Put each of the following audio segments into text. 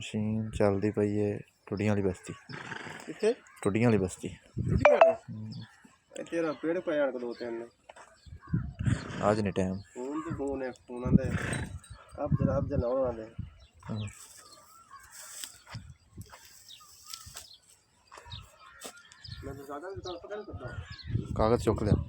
Machine ਚੱਲਦੀ ਪਈ ਏ ਟੁੱਡੀਆਂ ਵਾਲੀ ਬਸਤੀ। ਕਿੱਥੇ? ਟੁੱਡੀਆਂ ਵਾਲੀ ਬਸਤੀ। ਟੁੱਡੀਆਂ ਵਾਲੇ ਤੇਰਾ ਪੇੜ ਪਿਆ ਅੜਕ ਦੋ ਤਿੰਨ ਅੱਜ ਨਹੀਂ ਟਾਈਮ। ਫੋਨ ਤੇ ਫੋਨ ਹੈ ਫੋਨ ਆਂਦੇ ਆਪ ਜਨਾ ਆਉਂਦੇ ਮੈਂ ਤਾਂ ਜ਼ਿਆਦਾ ਨਹੀਂ ਪਤਾ ਨਹੀਂ ਕਰਦਾ। ਕਾਗਜ਼ ਚੁੱਕ ਲਿਆ।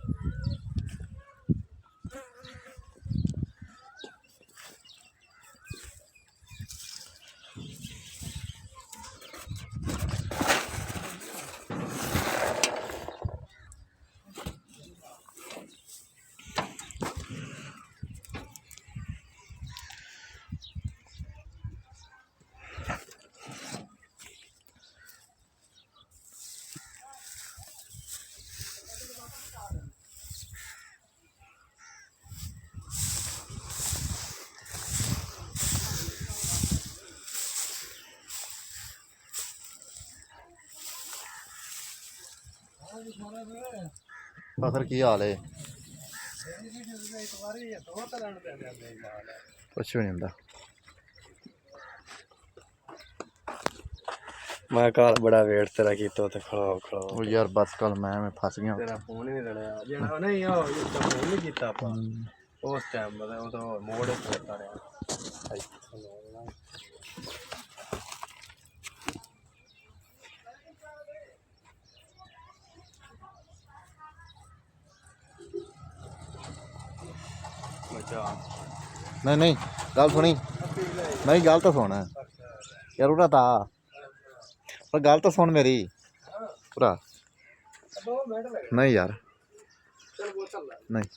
ਪਥਰ ਕੀ ਹਾਲ ਹੈ? ਕੁਛ ਵੀ ਨਹੀਂ ਹੁੰਦਾ। ਮੈਂ ਕੱਲ ਬੜਾ ਵੇਟ ਤੇਰਾ ਕੀਤਾ ਤੇ ਖੜਾਓ ਉਹ ਯਾਰ ਬਸ ਕੱਲ ਮੈਂ ਫਸ ਗਿਆ। ਤੇਰਾ ਫੋਨ ਹੀ ਨਹੀਂ ਲੜਿਆ ਜਿਹੜਾ ਨਹੀਂ ਉਹ ਫੋਨ ਨਹੀਂ ਕੀਤਾ ਆਪਾਂ ਉਸ ਟਾਈਮ ਮਤਲਬ ਉਹ ਤਾਂ ਮੋੜ ਕਰਤਾ ਰਿਹਾ। नहीं नहीं गल सुनी नहीं गल तो सुन यार उरा था पर गल तो सुन मेरी पूरा नहीं यार नहीं